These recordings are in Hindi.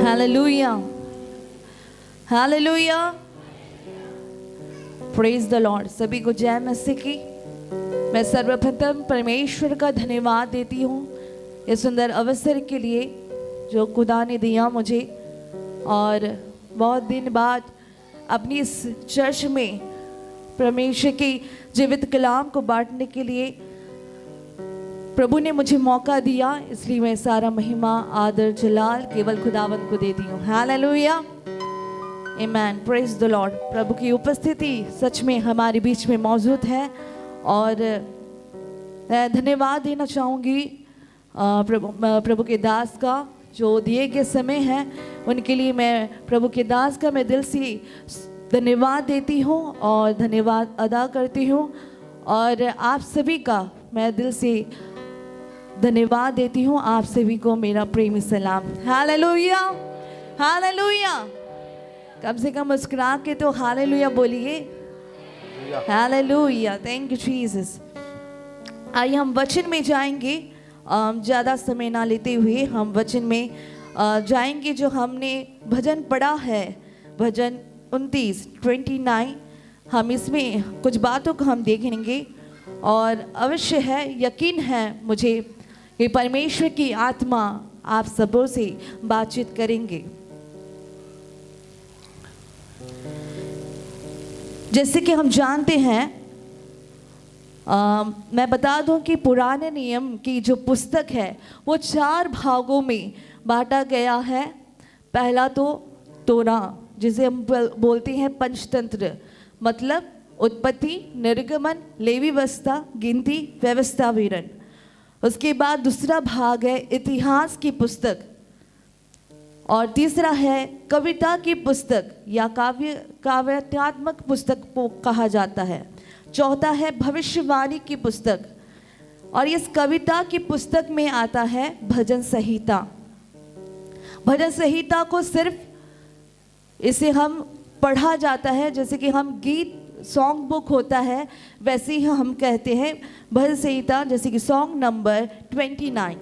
Hallelujah, hallelujah, praise the Lord. सभी को जय मसीह की। मैं सर्वप्रथम परमेश्वर का धन्यवाद देती हूँ इस सुंदर अवसर के लिए जो खुदा ने दिया मुझे, और बहुत दिन बाद अपनी इस चर्च में परमेश्वर की जीवित कलाम को बांटने के लिए प्रभु ने मुझे मौका दिया। इसलिए मैं सारा महिमा आदर जलाल केवल खुदावंद को देती हूँ। Hallelujah, amen, praise the Lord. प्रभु की उपस्थिति सच में हमारे बीच में मौजूद है, और मैं धन्यवाद देना चाहूँगी प्रभु के दास का जो दिए गए समय है उनके लिए। मैं प्रभु के दास का मैं दिल से धन्यवाद देती हूँ और धन्यवाद अदा करती हूँ, और आप सभी का मैं दिल से धन्यवाद देती हूँ। आप सभी को मेरा प्रेमी सलाम। Hallelujah, hallelujah. कम से कम मुस्कुरा के तो हालेलुया बोलिए। Hallelujah, thank you Jesus. आइए हम वचन में जाएंगे, ज़्यादा समय ना लेते हुए हम वचन में जाएंगे। जो हमने भजन पढ़ा है, भजन 29 हम इसमें कुछ बातों को हम देखेंगे, और अवश्य है, यकीन है मुझे कि परमेश्वर की आत्मा आप सबों से बातचीत करेंगे। जैसे कि हम जानते हैं, मैं बता दूं कि पुराने नियम की जो पुस्तक है वो 4 भागों में बांटा गया है। पहला तो तोरा, जिसे हम बोलते हैं पंचतंत्र, मतलब उत्पत्ति, निर्गमन, लेवी व्यवस्था, गिनती, व्यवस्था, विवरण। उसके बाद दूसरा भाग है इतिहास की पुस्तक, और तीसरा है कविता की पुस्तक या काव्यात्मक पुस्तक को कहा जाता है। चौथा है भविष्यवाणी की पुस्तक, और इस कविता की पुस्तक में आता है भजन संहिता। भजन संहिता को सिर्फ इसे हम पढ़ा जाता है, जैसे कि हम गीत सॉन्ग बुक होता है वैसे ही हम कहते हैं भजन संहिता, जैसे कि सॉन्ग नंबर 29।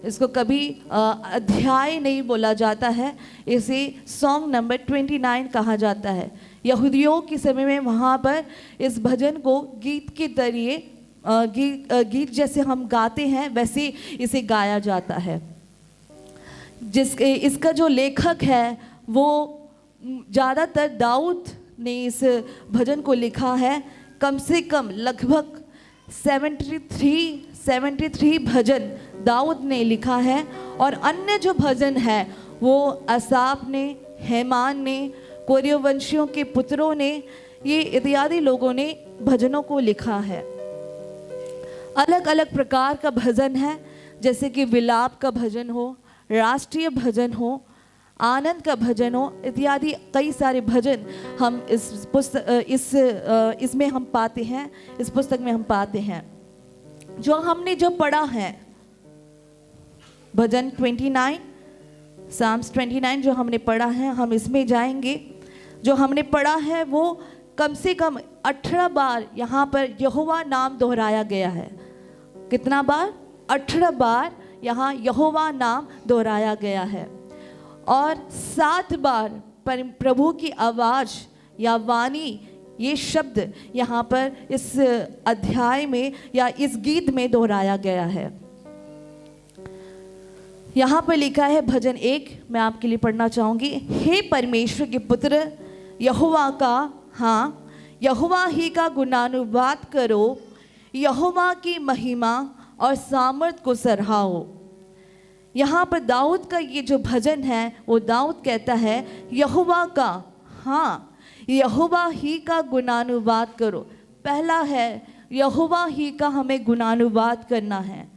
इसको कभी अध्याय नहीं बोला जाता है, इसे सॉन्ग नंबर 29 कहा जाता है। यहूदियों के समय में वहाँ पर इस भजन को गीत के जरिए गीत जैसे हम गाते हैं वैसे इसे गाया जाता है। इसका जो लेखक है वो ज़्यादातर दाऊद ने इस भजन को लिखा है। कम से कम लगभग 73 भजन दाऊद ने लिखा है, और अन्य जो भजन है वो असाफ ने, हेमान ने, कोरियो वंशियों के पुत्रों ने, ये इत्यादि लोगों ने भजनों को लिखा है। अलग अलग प्रकार का भजन है, जैसे कि विलाप का भजन हो, राष्ट्रीय भजन हो, आनंद का भजन हो, इत्यादि कई सारे भजन हम इसमें हम पाते हैं, इस पुस्तक में हम पाते हैं। जो हमने जो पढ़ा है भजन 29, साम्स 29 जो हमने पढ़ा है, हम इसमें जाएंगे। जो हमने पढ़ा है वो कम से कम 18 बार यहाँ पर यहोवा नाम दोहराया गया है। कितना बार? 18 बार यहाँ यहोवा नाम दोहराया गया है, और 7 बार प्रभु की आवाज़ या वाणी, ये शब्द यहाँ पर इस अध्याय में या इस गीत में दोहराया गया है। यहाँ पर लिखा है भजन 1, मैं आपके लिए पढ़ना चाहूँगी। हे परमेश्वर के पुत्र यहोवा का, हाँ, यहोवा ही का गुणानुवाद करो, यहोवा की महिमा और सामर्थ को सराहो। यहाँ पर दाऊद का ये जो भजन है वो दाऊद कहता है यहोवा का, हाँ, यहोवा ही का गुणानुवाद करो। पहला है यहोवा ही का हमें गुणानुवाद करना है।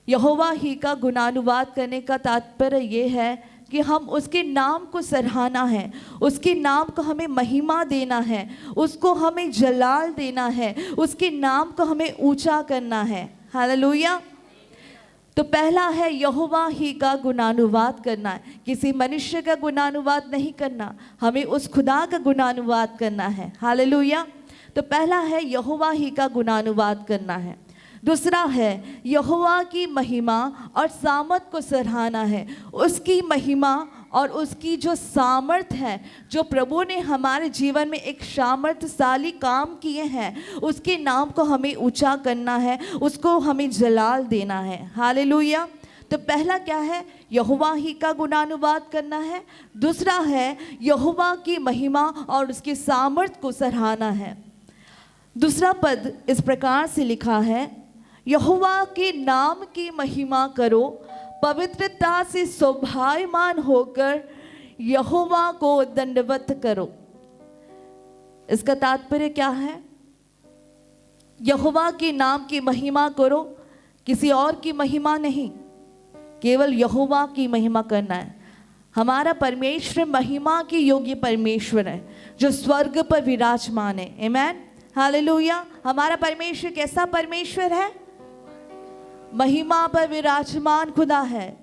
यहोवा ही का गुणानुवाद करने का तात्पर्य ये है कि हम उसके नाम को सराहना है, उसके नाम को हमें महिमा देना है, उसको हमें जलाल देना है, उसके नाम को हमें ऊंचा करना है। हालेलुया। तो पहला है यहोवा ही का गुणानुवाद करना है, किसी मनुष्य का गुणानुवाद नहीं करना, हमें उस खुदा का गुणानुवाद करना है। हालेलुया। तो पहला है यहोवा ही का गुणानुवाद करना है। दूसरा है यहोवा की महिमा और सामर्थ को सराहना है। उसकी महिमा और उसकी जो सामर्थ है, जो प्रभु ने हमारे जीवन में एक सामर्थशाली काम किए हैं, उसके नाम को हमें ऊंचा करना है, उसको हमें जलाल देना है। हालेलुया। तो पहला क्या है? यहोवा ही का गुणानुवाद करना है। दूसरा है यहोवा की महिमा और उसकी सामर्थ को सराहना है। दूसरा पद इस प्रकार से लिखा है, यहोवा के नाम की महिमा करो, पवित्रता से शोभायमान होकर यहोवा को दंडवत करो। इसका तात्पर्य क्या है? यहोवा के नाम की महिमा करो, किसी और की महिमा नहीं, केवल यहोवा की महिमा करना है। हमारा परमेश्वर महिमा की योग्य परमेश्वर है, जो स्वर्ग पर विराजमान है। आमीन, हालेलुया। हमारा परमेश्वर कैसा परमेश्वर है? महिमा पर विराजमान खुदा है।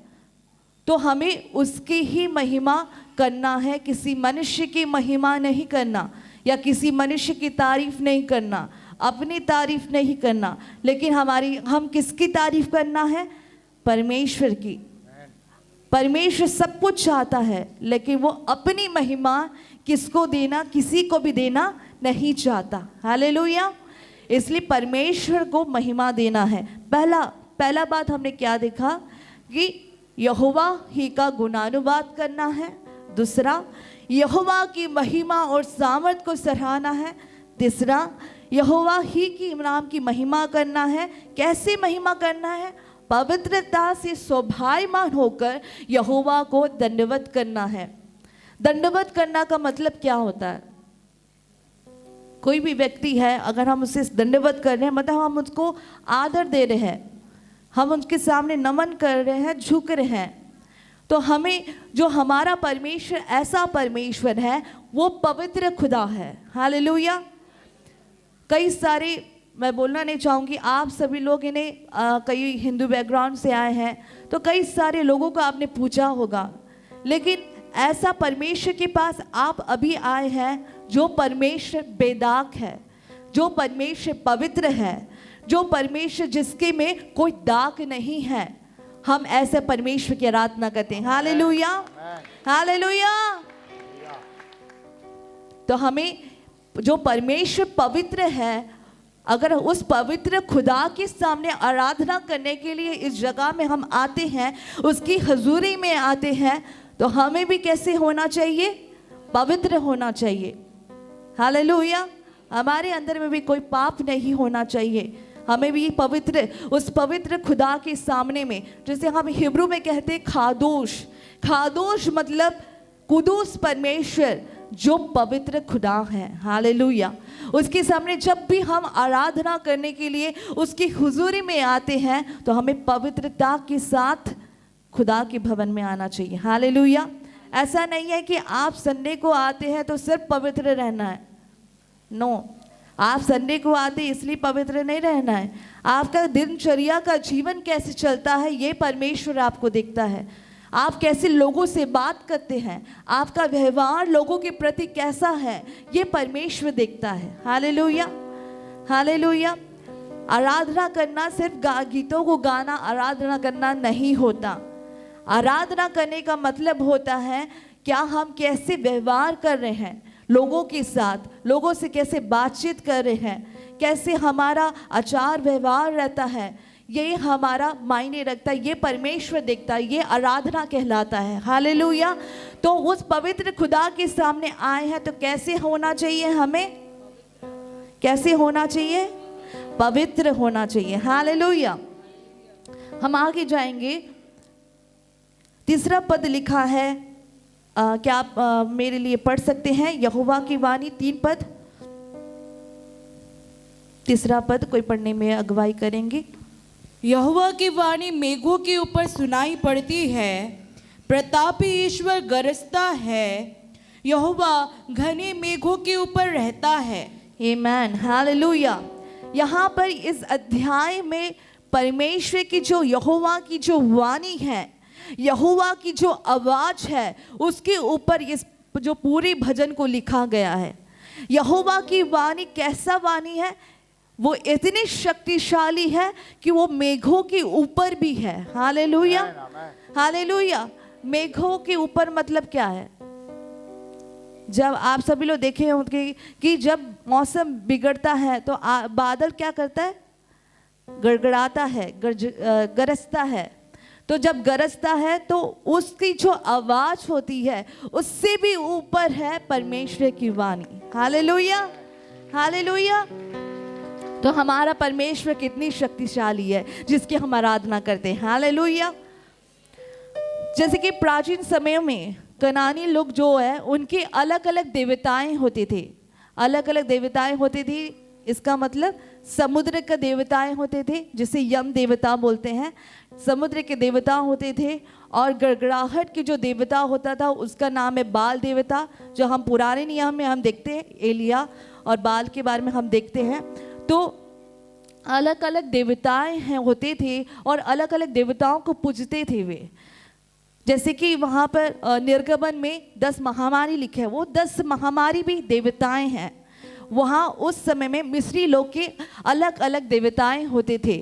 तो हमें उसकी ही महिमा करना है, किसी मनुष्य की महिमा नहीं करना, या किसी मनुष्य की तारीफ नहीं करना, अपनी तारीफ नहीं करना, लेकिन हम किसकी तारीफ करना है? परमेश्वर की। परमेश्वर सब कुछ चाहता है, लेकिन वो अपनी महिमा किसको देना? किसी को भी देना नहीं चाहता। हालेलुया। इसलिए परमेश्वर को महिमा देना है। पहला बात हमने क्या देखा कि यहोवा ही का गुणानुवाद करना है। दूसरा, यहोवा की महिमा और सामर्थ को सराहना है। तीसरा, यहोवा ही की नाम की महिमा करना है। कैसे महिमा करना है? पवित्रता से शोभायमान होकर यहोवा को दंडवत करना है। दंडवत करना का मतलब क्या होता है? कोई भी व्यक्ति है, अगर हम उसे दंडवत कर रहे हैं, मतलब हम उसको आदर दे रहे हैं, हम उनके सामने नमन कर रहे हैं, झुक रहे हैं, तो हमें जो हमारा परमेश्वर ऐसा परमेश्वर है, वो पवित्र खुदा है। हालेलुया। कई सारे, मैं बोलना नहीं चाहूँगी, आप सभी लोग कई हिंदू बैकग्राउंड से आए हैं, तो कई सारे लोगों को आपने पूछा होगा, लेकिन ऐसा परमेश्वर के पास आप अभी आए हैं जो परमेश्वर बेदाग है, जो परमेश्वर पवित्र है, जो परमेश्वर जिसके में कोई दाग नहीं है। हम ऐसे परमेश्वर की आराधना करते हैं। Hallelujah, hallelujah. तो हमें जो परमेश्वर पवित्र है, अगर उस पवित्र खुदा के सामने आराधना करने के लिए इस जगह में हम आते हैं, उसकी हजूरी में आते हैं, तो हमें भी कैसे होना चाहिए? पवित्र होना चाहिए। हालेलुया। हमारे अंदर में भी कोई पाप नहीं होना चाहिए। हमें भी पवित्र, उस पवित्र खुदा के सामने में, जैसे हम हिब्रू में कहते हैं खादोश, खादोश मतलब कुदूस परमेश्वर, जो पवित्र खुदा है। हालेलुया। उसके सामने जब भी हम आराधना करने के लिए उसकी हुजूरी में आते हैं, तो हमें पवित्रता के साथ खुदा के भवन में आना चाहिए। हालेलुया। ऐसा नहीं है कि आप संडे को आते हैं तो सिर्फ पवित्र रहना है। नो, आप संडे को आते इसलिए पवित्र नहीं रहना है। आपका दिनचर्या का जीवन कैसे चलता है, ये परमेश्वर आपको देखता है। आप कैसे लोगों से बात करते हैं, आपका व्यवहार लोगों के प्रति कैसा है, ये परमेश्वर देखता है। Hallelujah, hallelujah. आराधना करना सिर्फ गीतों को गाना आराधना करना नहीं होता। आराधना करने का मतलब होता है क्या हम कैसे व्यवहार कर रहे हैं लोगों के साथ, लोगों से कैसे बातचीत कर रहे हैं, कैसे हमारा आचार व्यवहार रहता है, ये हमारा मायने रखता है। ये परमेश्वर देखता है, ये आराधना कहलाता है। हालेलुया। तो उस पवित्र खुदा के सामने आए हैं, तो कैसे होना चाहिए? हमें कैसे होना चाहिए? पवित्र होना चाहिए। हालेलुया। हम आगे जाएंगे। तीसरा पद लिखा है, क्या आप मेरे लिए पढ़ सकते हैं? यहोवा की वाणी 3 पद। तीसरा पद कोई पढ़ने में अगुवाई करेंगे? यहोवा की वाणी मेघों के ऊपर सुनाई पड़ती है, प्रतापी ईश्वर गरजता है, यहोवा घने मेघों के ऊपर रहता है। आमीन, हालेलुया। यहाँ पर इस अध्याय में परमेश्वर की जो यहोवा की जो वाणी है, यहोवा की जो आवाज है, उसके ऊपर इस जो पूरे भजन को लिखा गया है। यहोवा की वाणी कैसा वाणी है? वो इतनी शक्तिशाली है कि वो मेघों के ऊपर भी है। Hallelujah, hallelujah. मेघों के ऊपर मतलब क्या है? जब आप सभी लोग देखे होंगे कि जब मौसम बिगड़ता है तो बादल क्या करता है? गड़गड़ाता है, गरजता है। तो जब गरजता है तो उसकी जो आवाज होती है उससे भी ऊपर है परमेश्वर की वाणी। Hallelujah, hallelujah. तो हमारा परमेश्वर कितनी शक्तिशाली है जिसकी हम आराधना करते हैं। हालेलुया। जैसे कि प्राचीन समय में कनानी लोग जो है उनके अलग अलग देवताएं होते थे, अलग अलग देवताएं होती थी। इसका मतलब समुद्र के देवताएं होते थे जिसे यम देवता बोलते हैं, समुद्र के देवता होते थे। और गड़गड़ाहट के जो देवता होता था उसका नाम है बाल देवता, जो हम पुराने नियम में हम देखते हैं, एलिया और बाल के बारे में हम देखते हैं। तो अलग अलग देवताएं हैं होते थे और अलग अलग देवताओं को पूजते थे वे। जैसे कि वहाँ पर निर्गमन में 10 महामारी लिखे हैं, वो 10 महामारी भी देवताएं हैं। वहाँ उस समय में मिस्री लोग के अलग अलग देवताएं होते थे।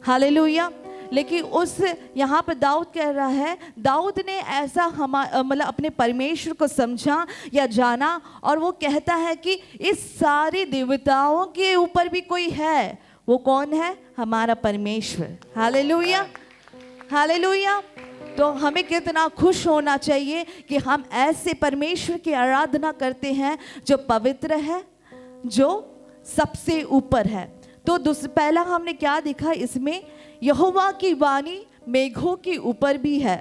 हालेलुया। लेकिन उस यहाँ पर दाऊद कह रहा है, दाऊद ने ऐसा मतलब अपने परमेश्वर को समझा या जाना, और वो कहता है कि इस सारे देवताओं के ऊपर भी कोई है। वो कौन है? हमारा परमेश्वर। Hallelujah, hallelujah. तो हमें कितना खुश होना चाहिए कि हम ऐसे परमेश्वर की आराधना करते हैं जो पवित्र है, जो सबसे ऊपर है। तो पहला हमने क्या देखा इसमें? यहोवा की वाणी मेघों के ऊपर भी है।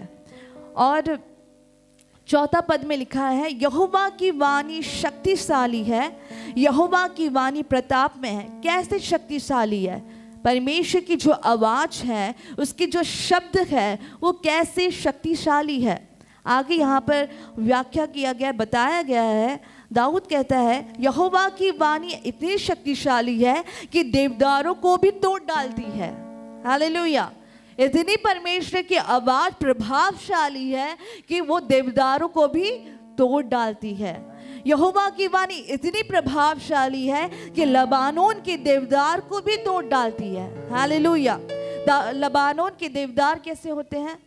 और चौथा पद में लिखा है, यहोवा की वाणी शक्तिशाली है, यहोवा की वाणी प्रताप में है। कैसे शक्तिशाली है? परमेश्वर की जो आवाज़ है, उसकी जो शब्द है, वो कैसे शक्तिशाली है। आगे यहाँ पर व्याख्या किया गया, बताया गया है। दाऊद कहता है यहोवा की वाणी इतनी शक्तिशाली है कि देवदारों को भी तोड़ डालती है। हालेलुया। इतनी परमेश्वर की आवाज प्रभावशाली है कि वो देवदारों को भी तोड़ डालती है। यहोवा की वाणी इतनी प्रभावशाली है कि लबानोन के देवदार को भी तोड़ डालती है। हालेलुया। लबानोन के देवदार कैसे होते हैं?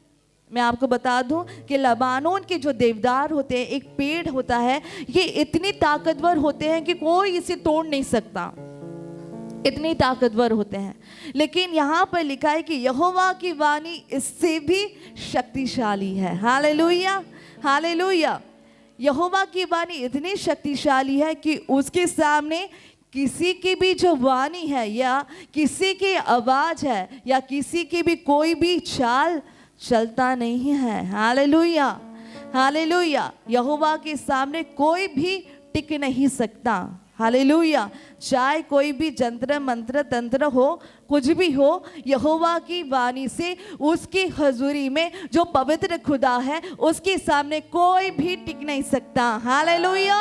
मैं आपको बता दूं कि लबानोन के जो देवदार होते हैं, एक पेड़ होता है, ये इतनी ताकतवर होते हैं कि कोई इसे तोड़ नहीं सकता, इतनी ताकतवर होते हैं। लेकिन यहाँ पर लिखा है कि यहोवा की वाणी इससे भी शक्तिशाली है। Hallelujah, hallelujah. यहोवा की वाणी इतनी शक्तिशाली है कि उसके सामने किसी की भी जो वाणी है या किसी की आवाज है या किसी की भी कोई भी चाल चलता नहीं है। Hallelujah, hallelujah. यहोवा के सामने कोई भी टिक नहीं सकता। हालेलुया। चाहे कोई भी जंत्र मंत्र तंत्र हो, कुछ भी हो, यहोवा की वाणी से उसकी हजूरी में जो पवित्र खुदा है उसके सामने कोई भी टिक नहीं सकता। हालेलुया,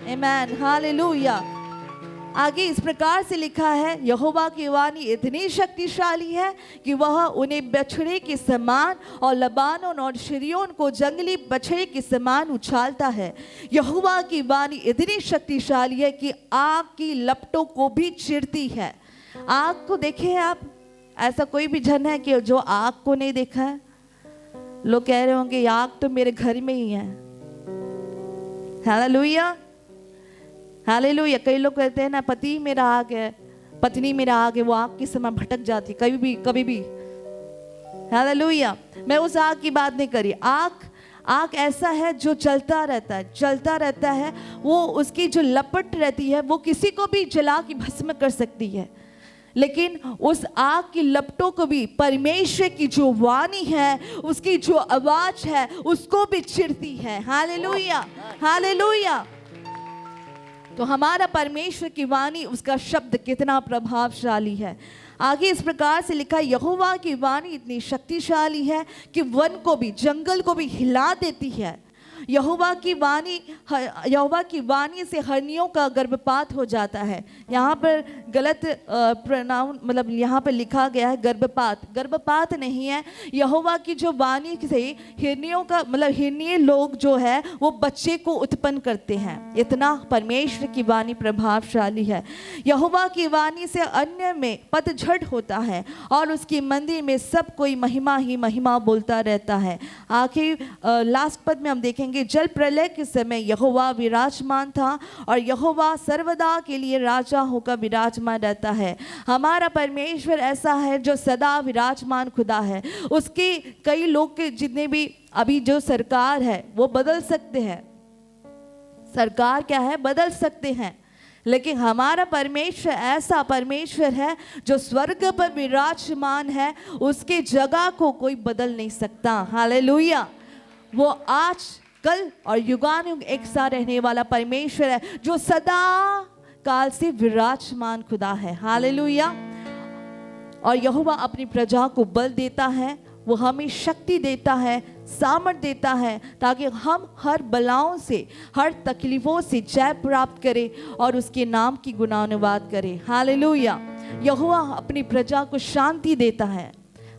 आमीन, हालेलुया। आगे इस प्रकार से लिखा है, यहोवा की वाणी इतनी शक्तिशाली है कि वह उन्हें बछड़े के समान और लबानोन और शिरियोन को जंगली बछड़े के समान उछालता है। यहोवा की वाणी इतनी शक्तिशाली है कि आग की लपटों को भी चिरती है। आग को देखे हैं आप? ऐसा कोई भी जन है कि जो आग को नहीं देखा है? लोग कह रहे होंगे आग तो मेरे घर में ही है। Hallelujah, hallelujah. कई लोग कहते हैं ना, पति मेरा आग है, पत्नी मेरा आग है, वो आग के समय भटक जाती कभी भी। हालेलुया। मैं उस आग की बात नहीं करी। आग ऐसा है जो चलता रहता है, चलता रहता है। वो उसकी जो लपट रहती है वो किसी को भी जला के भस्म कर सकती है, लेकिन उस आग की लपटों को भी परमेश्वर की जो वाणी है, उसकी जो आवाज है, उसको भी चिरती है। Hallelujah, hallelujah. तो हमारा परमेश्वर की वाणी, उसका शब्द कितना प्रभावशाली है। आगे इस प्रकार से लिखा, यहोवा की वाणी इतनी शक्तिशाली है कि वन को भी, जंगल को भी हिला देती है। यहोवा की वाणी से हरनियों का गर्भपात हो जाता है। यहाँ पर गलत प्रनाउन मतलब यहाँ पर लिखा गया है गर्भपात नहीं है। यहोवा की जो वाणी से हिरनियों का मतलब हिरनीय लोग जो है वो बच्चे को उत्पन्न करते हैं। इतना परमेश्वर की वाणी प्रभावशाली है। यहोवा की वाणी से अन्य में पतझड़ होता है और उसकी मंदिर में सब कोई महिमा ही महिमा बोलता रहता है। आखिर लास्ट पद में हम देखेंगे, जल प्रलय के समय यहोवा विराजमान था और यहोवा सर्वदा के लिए राजा होकर विराजमान रहता है। हमारा परमेश्वर ऐसा है जो सदा विराजमान खुदा है। उसके कई लोग के जितने भी अभी जो सरकार है वो बदल सकते हैं, सरकार क्या है बदल सकते हैं, लेकिन हमारा परमेश्वर ऐसा परमेश्वर है जो स्वर्ग पर विराजमान है। उसके जगह को कोई बदल नहीं सकता। हालेलुया। वो आज कल और युगानुयुग एक साथ रहने वाला परमेश्वर है जो सदा काल से विराजमान खुदा है। हालेलुया। और यहोवा अपनी प्रजा को बल देता है, वो हमें शक्ति देता है, सामर्थ देता है ताकि हम हर बलाओं से हर तकलीफों से जय प्राप्त करें और उसके नाम की गुणानुवाद करें। हालेलुया। यहोवा अपनी प्रजा को शांति देता है।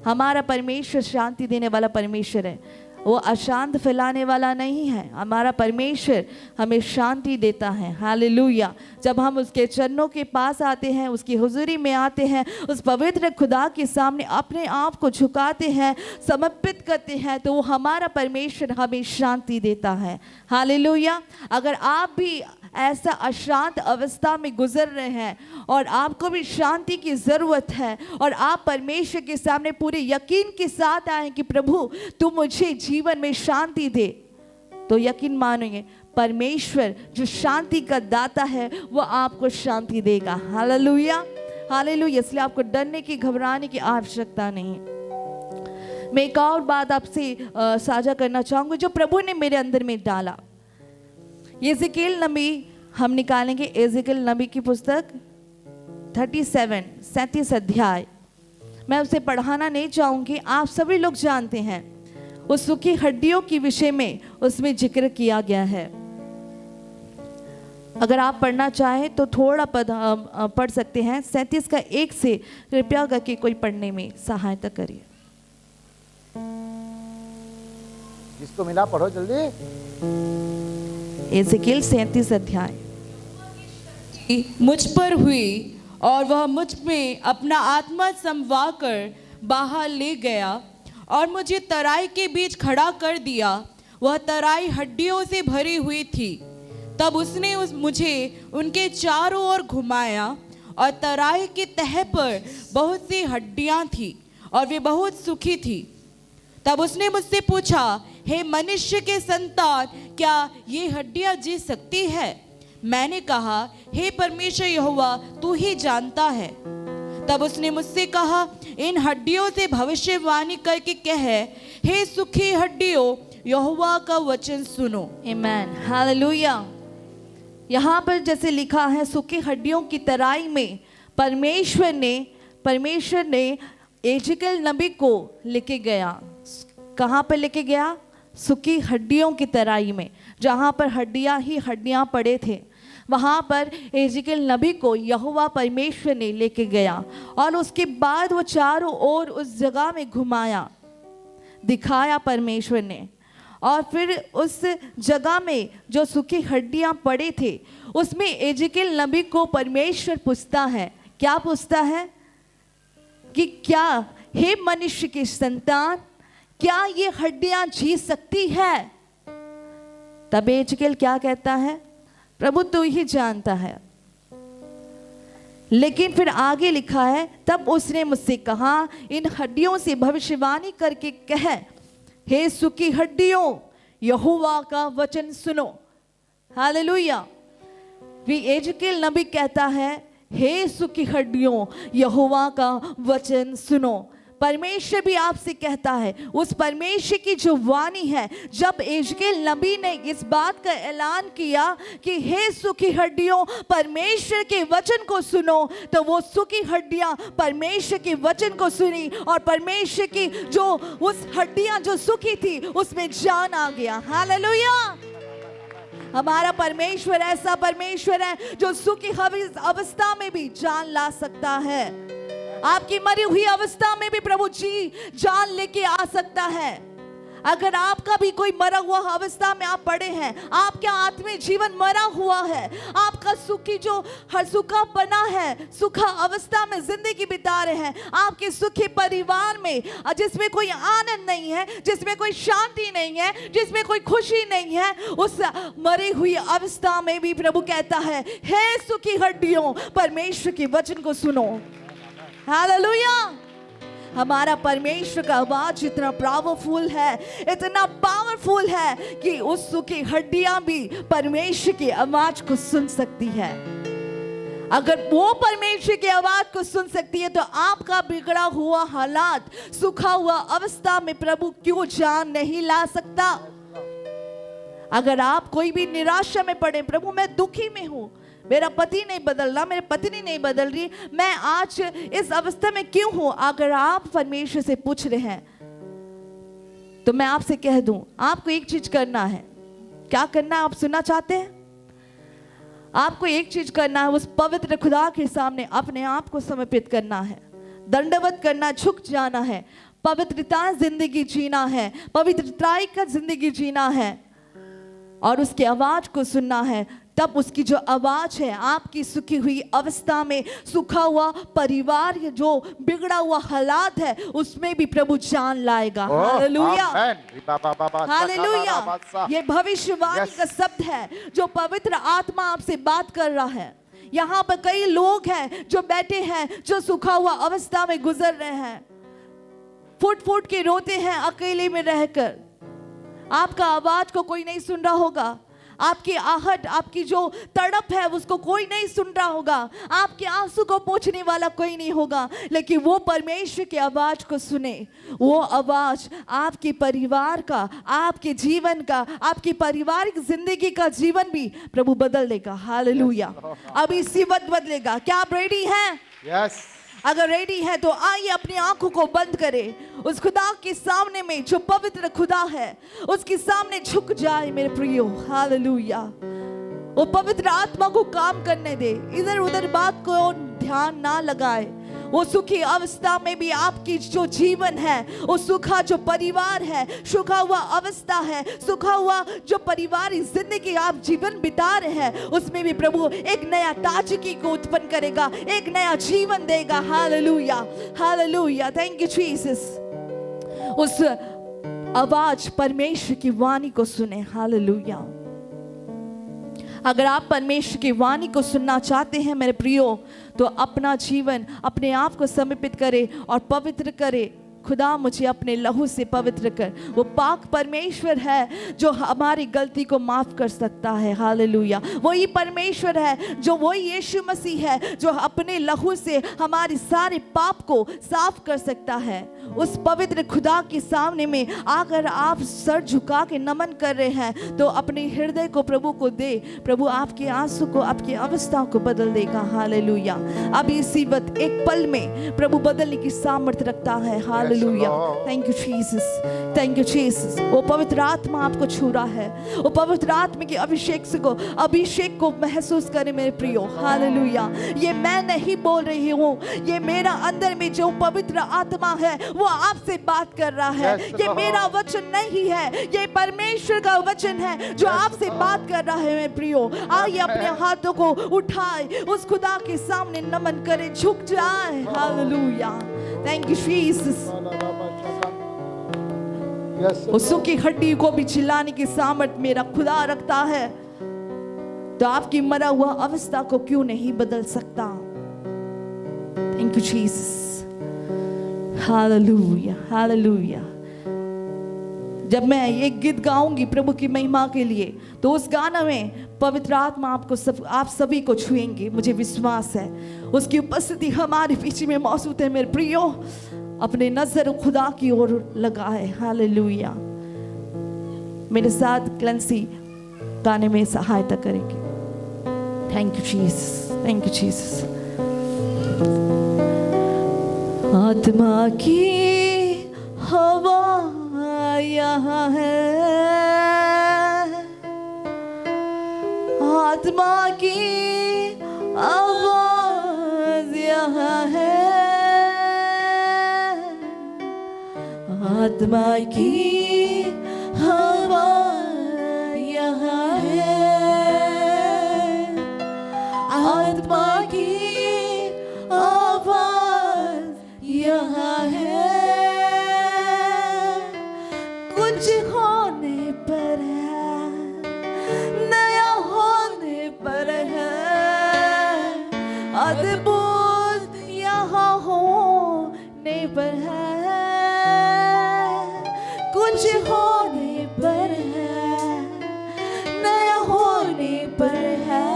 हमारा परमेश्वर शांति देने वाला परमेश्वर है, वो अशांत फैलाने वाला नहीं है। हमारा परमेश्वर हमें शांति देता है। हालेलुया। जब हम उसके चरणों के पास आते हैं, उसकी हुजूरी में आते हैं, उस पवित्र खुदा के सामने अपने आप को झुकाते हैं, समर्पित करते हैं, तो वो हमारा परमेश्वर हमें शांति देता है। हालेलुया। अगर आप भी ऐसा अशांत अवस्था में गुजर रहे हैं और आपको भी शांति की ज़रूरत है और आप परमेश्वर के सामने पूरे यकीन के साथ आए कि प्रभु तू मुझे जीवन में शांति दे, तो यकीन मानेंगे परमेश्वर जो शांति का दाता है वो आपको शांति देगा। हालेलुया। हालेलुया। इसलिए आपको डरने की घबराने की आवश्यकता नहीं। मैं एक और बात आपसे साझा करना चाहूँगी जो प्रभु ने मेरे अंदर में डाला। एजेकिएल नबी हम निकालेंगे, एजेकिएल नबी की पुस्तक 37 अध्याय। मैं उसे पढ़ाना नहीं चाहूँगी, आप सभी लोग जानते हैं। उस सूखी हड्डियों के विषय में उसमें जिक्र किया गया है। अगर आप पढ़ना चाहें तो थोड़ा पद पढ़ सकते हैं। 37 का 1 से कृपया करके कोई पढ़ने में सहायता करिए। जिसको मिला पढ़ो जल्दी। एजेकिएल 37 अध्याय। मुझ पर हुई और वह मुझ में अपना आत्मा समवा कर बाहर ले गया और मुझे तराई के बीच खड़ा कर दिया। वह तराई हड्डियों से भरी हुई थी। तब उसने मुझे उनके चारों ओर घुमाया और तराई की तह पर बहुत सी हड्डियां थी और वे बहुत सूखी थी। तब उसने मुझसे पूछा, हे मनुष्य के संतान, क्या ये हड्डियां जी सकती है? मैंने कहा, हे परमेश्वर यहोवा, तू ही जानता है। तब उसने मुझसे कहा, इन हड्डियों से भविष्यवाणी करके कह, हे सूखी हड्डियों, यहोवा का वचन सुनो। आमीन। हालेलुया। यहाँ पर जैसे लिखा है, सूखी हड्डियों की तराई में परमेश्वर ने एजेकिएल नबी को लेके गया। कहाँ पर लेके गया? सूखी हड्डियों की तराई में, जहाँ पर हड्डियाँ ही हड्डियाँ पड़े थे, वहाँ पर एजेकिएल नबी को यहोवा परमेश्वर ने लेके गया और उसके बाद वो चारों ओर उस जगह में घुमाया, दिखाया परमेश्वर ने। और फिर उस जगह में जो सूखी हड्डियाँ पड़े थे उसमें एजेकिएल नबी को परमेश्वर पूछता है। क्या पूछता है? कि क्या, हे मनुष्य की संतान, क्या ये हड्डियां जी सकती है? तब एजेकिएल क्या कहता है? प्रभु तू ही जानता है। लेकिन फिर आगे लिखा है, तब उसने मुझसे कहा, इन हड्डियों से भविष्यवाणी करके कह, हे सूखी हड्डियों, यहोवा का वचन सुनो। हालेलुया। वी एजेकिएल नबी कहता है, हे सूखी हड्डियों, यहोवा का वचन सुनो। परमेश्वर भी आपसे कहता है, उस परमेश्वर की जो वाणी है, जब एजेकिएल नबी ने इस बात का ऐलान किया कि हे सूखी हड्डियों, परमेश्वर के वचन को सुनो, तो वो सूखी हड्डियां परमेश्वर के वचन को सुनी और परमेश्वर की जो उस हड्डियां जो सूखी थी उसमें जान आ गया। हालेलुया। हमारा परमेश्वर ऐसा परमेश्वर है जो सुखी अवस्था में भी जान ला सकता है। आपकी मरी हुई अवस्था में भी प्रभु जी जान लेके आ सकता है। अगर आपका भी कोई मरा हुआ अवस्था में आप पड़े हैं, आपका आत्मिक जीवन मरा हुआ है, आपका सुखी जो हर सुखा बना है, सुखा अवस्था में जिंदगी बिता रहे हैं, आपके सुखी परिवार में जिसमें कोई आनंद नहीं है, जिसमें कोई शांति नहीं है, जिसमें कोई खुशी नहीं है, उस मरी हुई अवस्था में भी प्रभु कहता है, हे सुखी हड्डियों, परमेश्वर के वचन को सुनो। हालेलुया। हमारा परमेश्वर का आवाज इतना पावरफुल है, इतना पावरफुल है कि उस सुखी हड्डियां भी परमेश्वर की आवाज को सुन सकती है। अगर वो परमेश्वर की आवाज को सुन सकती है तो आपका बिगड़ा हुआ हालात, सूखा हुआ अवस्था में प्रभु क्यों जान नहीं ला सकता। अगर आप कोई भी निराशा में पड़े, प्रभु मैं दुखी में हूं, मेरा पति नहीं बदल रहा, मेरी पत्नी नहीं बदल रही, मैं आज इस अवस्था में क्यों हूं, अगर आप परमेश्वर से पूछ रहे हैं तो मैं आपसे कह दूं, आपको एक चीज करना है। क्या करना है आप सुनना चाहते हैं? आपको एक चीज करना है, उस पवित्र खुदा के सामने अपने आप को समर्पित करना है, दंडवत करना, झुक जाना है, पवित्रता जिंदगी जीना है, पवित्रताई का जिंदगी जीना है और उसकी आवाज को सुनना है। तब उसकी जो आवाज है आपकी सुखी हुई अवस्था में, सूखा हुआ परिवार, जो बिगड़ा हुआ हालात है, उसमें भी प्रभु जान लाएगा। Hallelujah, hallelujah. ये भविष्यवाणी का शब्द है जो पवित्र आत्मा आपसे बात कर रहा है। यहाँ पर कई लोग हैं जो बैठे हैं, जो सूखा हुआ अवस्था में गुजर रहे हैं, फुट फुट के रोते हैं अकेले में रहकर। आपका आवाज को कोई नहीं सुन रहा होगा, आपकी आहट, आपकी जो तड़प है उसको कोई नहीं सुन रहा होगा, आपके आंसू को पोंछने वाला कोई नहीं होगा, लेकिन वो परमेश्वर की आवाज को सुने। वो आवाज आपके परिवार का, आपके जीवन का, आपकी पारिवारिक जिंदगी का जीवन भी प्रभु बदल देगा। हालेलुया। अब इसी वक्त बदलेगा। क्या आप रेडी हैं? यस। अगर रेडी है तो आइए अपनी आंखों को बंद करें, उस खुदा के सामने में जो पवित्र खुदा है उसके सामने झुक जाए मेरे प्रियो। हालेलुया। वो पवित्र आत्मा को काम करने दे, इधर उधर बात को ध्यान ना लगाए। वो सुखी अवस्था में भी आपकी जो जीवन है, वो सूखा जो परिवार है, सूखा हुआ अवस्था है, सूखा हुआ जो परिवारिक जिंदगी आप जीवन बिता रहे हैं, उसमें भी प्रभु एक नया ताजगी को उत्पन्न करेगा, एक नया जीवन देगा। Hallelujah, hallelujah. Thank you Jesus. उस आवाज परमेश्वर की वाणी को सुने। हालेलुया। अगर आप परमेश्वर की वाणी को सुनना चाहते हैं मेरे प्रियो, तो अपना जीवन अपने आप को समर्पित करें और पवित्र करें। खुदा मुझे अपने लहू से पवित्र कर। वो पाक परमेश्वर है जो हमारी गलती को माफ कर सकता है। हालेलुया। वही परमेश्वर है, जो वही यीशु मसीह है जो अपने लहू से हमारे सारे पाप को साफ कर सकता है। उस पवित्र खुदा के सामने में अगर आप सर झुका के नमन कर रहे हैं तो अपने हृदय को प्रभु को दे। प्रभु आपके आंसू को, आपकी अवस्था को बदल देगा। हालेलुया। अभी इसी वक्त एक पल में प्रभु बदलने की सामर्थ्य रखता है। Hallelujah. Thank you Jesus, thank you Jesus. वो पवित्र आत्मा आपको छू रहा है। वो पवित्र आत्मा के अभिषेक को महसूस करें मेरे प्रियो। हालेलुया। ये मैं नहीं बोल रही हूँ, ये मेरा अंदर में जो पवित्र आत्मा है वो आपसे बात कर रहा है। ये मेरा वचन नहीं है, ये परमेश्वर का वचन है जो आपसे बात कर रहा है मेरे प्रियो। आइए अपने हाथों को उठाए, उस खुदा के सामने नमन करें, झुक जाए। हालेलुया। Thank you Jesus. उस सूखी हड्डी को भी चिल्लाने की सामर्थ मेरा खुदा रखता है, तो आपकी मरा हुआ अवस्था को क्यों नहीं बदल सकता। Thank you Jesus. Hallelujah, hallelujah. जब मैं एक गीत गाऊंगी प्रभु की महिमा के लिए, तो उस गाना में पवित्र आत्मा आप सभी को छुएंगे, मुझे विश्वास है। उसकी उपस्थिति हमारे बीच में मौजूद है मेरे प्रियो। अपने नजर खुदा की ओर लगाए। हालेलुया। मेरे साथ क्लेंसी गाने में सहायता करेंगे। Thank you Jesus, thank you Jesus. आत्मा की हवा यहाँ है, आत्मा की आवाज यहाँ है, आत्मा की हवा यहाँ है, आत्मा की आवाज यहाँ है। कुछ होने पर है, नया होने पर है, अद्भुत यहाँ होने पर है। कुछ होने पर है, नया होने पर है,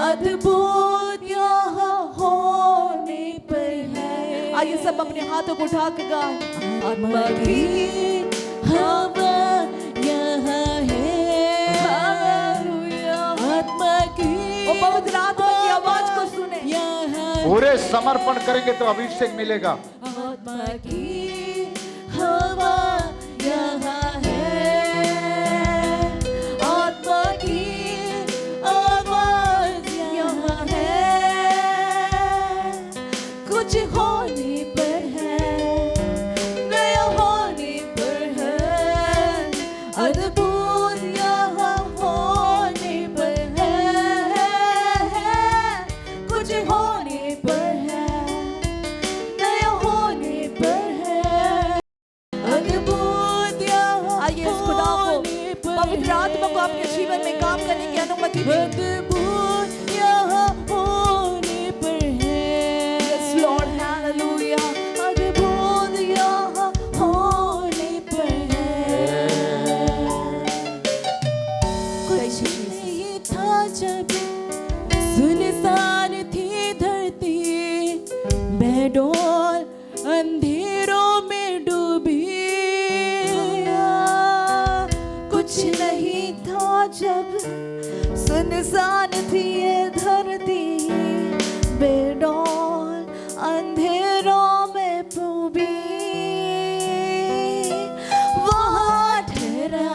अद्भुत यहाँ होने पर है। आइए सब अपने हाथों को उठा के गाएं। आत्मा की हवा यहाँ है, हालेलुया। आत्मा की और पवित्र आत्मा की आवाज को सुने। पूरे समर्पण करेंगे तो अभिषेक मिलेगा। आत्मा की हवा यहाँ है, आत्मा की आवाज यहाँ है। कुछ होने पर है, नया होने पर है, अद्भुत यहाँ होने पर है। कुछ होने पर है, नया होने पर है, अद्भुत यहाँ। आइए इस खुदा को, पवित्र आत्मा को अपने जीवन में काम करने की अनुमति दीजिए। अद्भुत यहाँ होने पर है। Yes Lord, hallelujah। अद्भुत यहाँ होने पर है। कुछ नहीं था जब सुनसान थी धरती, बेडौल अंधेरों में डूबी। कुछ नहीं था जब सुनसान थी ये धरती, बेडौल अंधेरों में डूबी। वहाँ ठहरा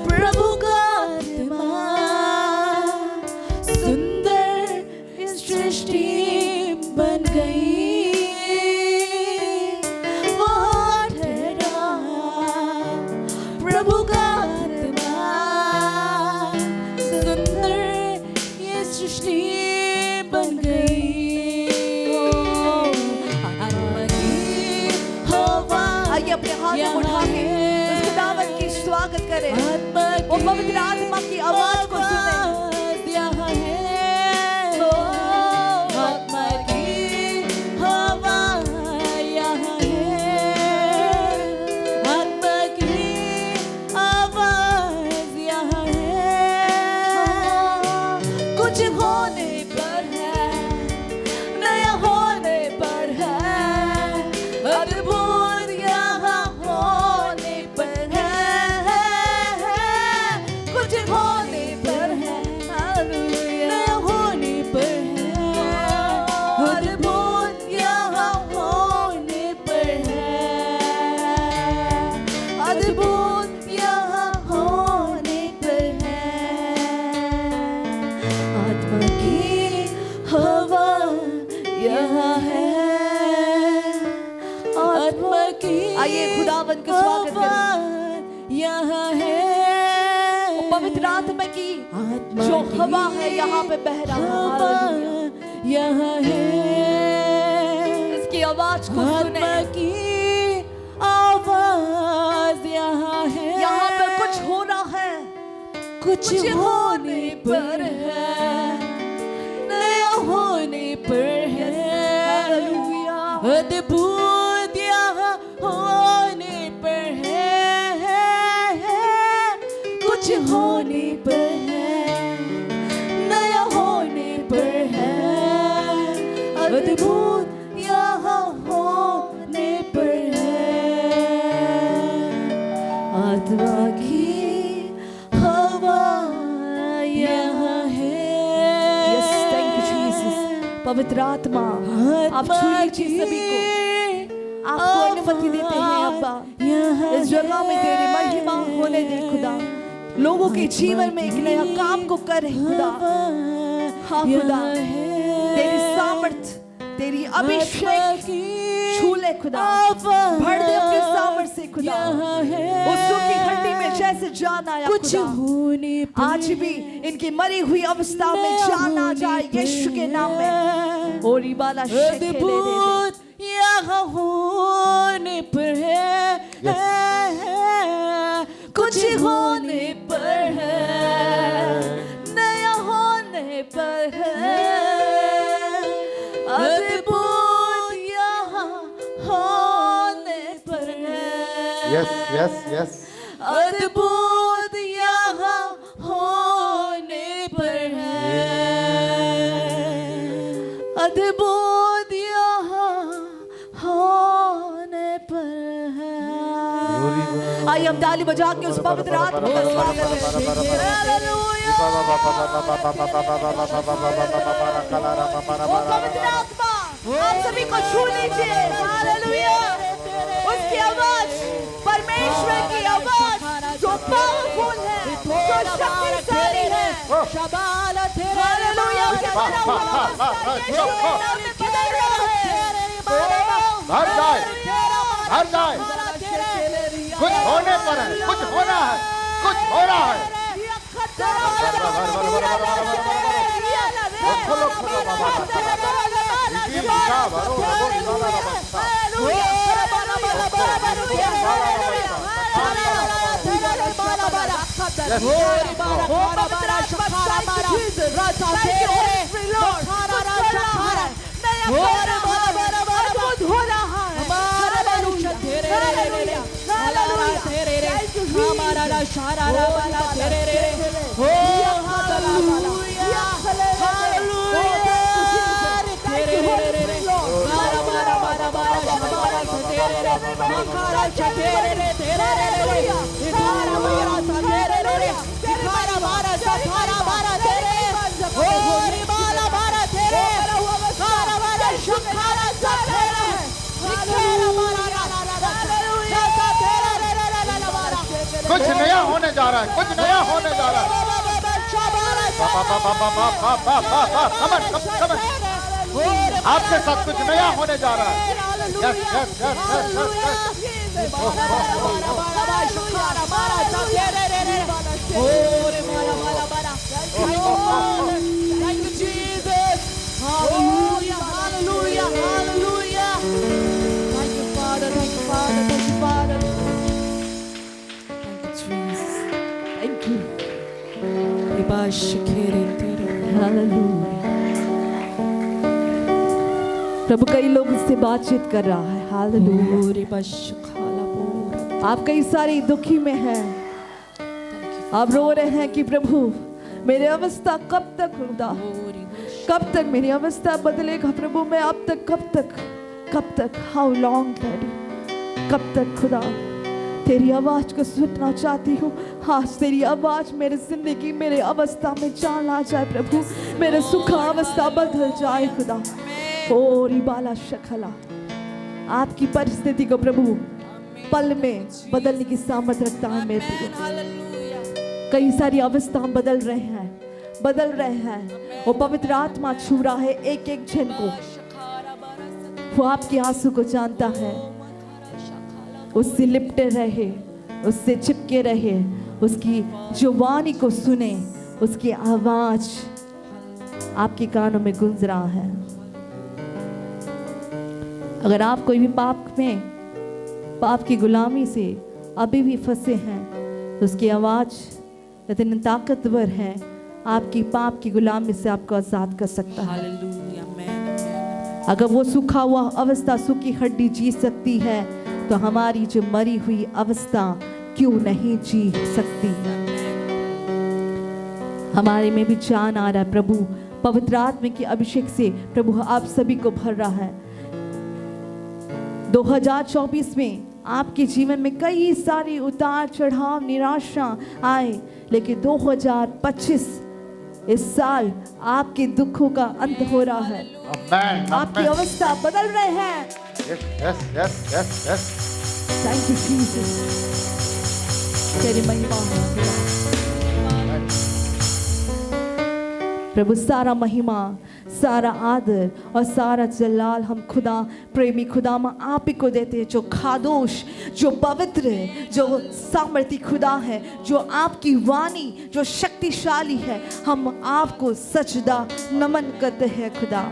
प्रभु का आत्मा, सुंदर सृष्टि बन गई। वहाँ ठहरा प्रभु का आत्मा, सुंदर ये सृष्टि बन गई। आत्मा की हवा। आइए अपने हाथ को उठा के उस खुदावंद की स्वागत करें। वो पवित्र आत्मा की आवाज को सुने। यहाँ है आत्मा की हवा यहाँ है, आत्मा की आवाज यहाँ है। कुछ होने पर है, नया होने पर है, अद्भुत यहाँ होने पर है। कुछ होने पर है, हालेलुया, नया होने पर है, अद्भुत यहाँ होने पर है, अद्भुत यहाँ होने पर है। आत्मा की हवा यहाँ है, आत्मा की। आइए खुदावंद का स्वागत करें। यहाँ है पवित्र आत्मा की जो हवा है यहाँ पे बह रहा है, यहाँ है। इसकी आवाज को सुने। आत्मा की आवाज यहाँ है। यहाँ पे कुछ हो रहा है, कुछ होने पर है, नया होने पर है, अद्भुत यहाँ होने पर है। कुछ होने पर है, नया होने पर है, अद्भुत यहाँ होने पर है। आत्मा की हवा यहाँ है। Yes, thank you Jesus। पवित्र आत्मा आप छू लीजिए सभी को। आपको अनुमति देते हैं अब्बा, इस जगह में तेरी महिमा होने दे खुदा। लोगों के जीवन में एक नया काम को कर रहे खुदा। हाँ खुदा, तेरी सामर्थ, तेरी अभिषेक छू ले खुदा, भर दे अपनी सामर्थ से खुदा। उस सूखी हड्डी में जैसे जान आया कुछ खुदा, होने पर आज भी इनकी मरी हुई अवस्था में जान आ जाए यीशु के नाम में। और इबाला अद्भुत यहाँ होने पर है, कुछ होने पर है, नया होने पर है, अद्भुत यहाँ होने पर है। Yes yes yes. अद्भुत यहाँ होने पर है, अद्भुत यहाँ होने पर है। आइए हम ताली बजा के उस पवित्र आत्मा का स्वागत करें। हालेलुया। वो पवित्र आत्मा आप सभी को छू लीजिए। हालेलुया। उसकी आवाज, परमेश्वर की आवाज जो पावरफुल है, जो शक्तिशाली है। हालेलुया। हर जाए, हर जाए। कुछ होने पर है, कुछ होना है, कुछ हो रहा है। कुछ नया होने जा रहा है, कुछ नया होने जा रहा है। आपके साथ कुछ नया होने जा रहा है। यस यस यस यस प्रभु कई लोग इससे बातचीत कर रहा है। हालेलुया। आप कई सारी दुखी में हैं, आप रो रहे हैं कि प्रभु मेरी अवस्था कब तक खुदा, कब तक मेरी अवस्था बदलेगा प्रभु, मैं अब तक कब तक हाउ लॉन्ग डैडी, कब तक खुदा तेरी आवाज को सुनना चाहती हूँ। आज तेरी आवाज मेरे जिंदगी, मेरे अवस्था में जान आ जाए प्रभु, मेरे सुख अवस्था बदल जाए खुदा। और इबाला शखला, आपकी परिस्थिति को प्रभु पल में बदलने की सामर्थ रखता है मेरे प्रभु। कई सारी अवस्था बदल रहे हैं। वो पवित्र आत्मा छू रहा है एक एक जन को। वो आपके आंसू को जानता है, उससे लिपटे रहे, उससे चिपके रहे, उसकी जो वाणी को सुने, उसकी आवाज आपके कानों में गूंज रहा है। अगर आप कोई भी पाप की गुलामी से अभी भी फंसे हैं, तो उसकी आवाज इतनी ताकतवर है, आपकी पाप की गुलामी से आपको आजाद कर सकता है। अगर वो सूखा हुआ अवस्था, सूखी हड्डी जी सकती है, तो हमारी जो मरी हुई अवस्था क्यों नहीं जी सकती। हमारे में भी जान आ रहा है प्रभु, पवित्र आत्मा के अभिषेक से प्रभु आप सभी को भर रहा है। 2024 में आपके जीवन में कई सारी उतार चढ़ाव, निराशा आए, लेकिन 2025 इस साल आपके दुखों का अंत हो रहा है। आपकी अवस्था बदल रहे हैं। थैंक यू जीसस, तेरी महिमा हो। प्रभु सारा महिमा, सारा आदर और सारा जलाल हम खुदा प्रेमी खुदा में आप ही को देते हैं, जो खादोश, जो पवित्र है, जो सामर्थी खुदा है, जो आपकी वाणी जो शक्तिशाली है। हम आपको सजदा नमन करते हैं खुदा,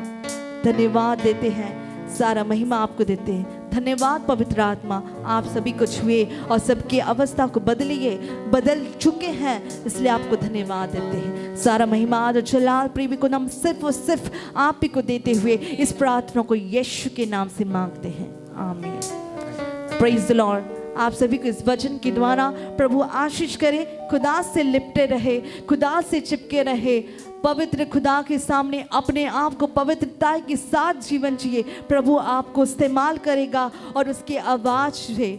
धन्यवाद देते हैं, सारा महिमा आपको देते हैं। धन्यवाद पवित्र आत्मा, आप सभी को छुए और सबकी अवस्था को बदल चुके हैं, इसलिए आपको धन्यवाद देते हैं। सारा महिमा और जलाल प्रेमी को नाम सिर्फ और सिर्फ आप ही को देते हुए इस प्रार्थना को यीशु के नाम से मांगते हैं, आमीन। Praise the Lord. आप सभी को इस वचन के द्वारा प्रभु आशीष करे, खुदा से लिपटे रहे, खुदा से चिपके रहे, पवित्र खुदा के सामने अपने आप को पवित्रता के साथ जीवन जिए। प्रभु आपको इस्तेमाल करेगा और उसकी आवाज़ से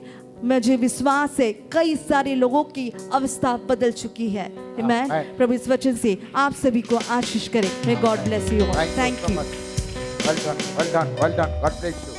मुझे विश्वास है कई सारे लोगों की अवस्था बदल चुकी है। आमीन। प्रभु इस वचन से आप सभी को आशीष करे। May God bless you. Thank you. Well done, well done, well done. God bless you.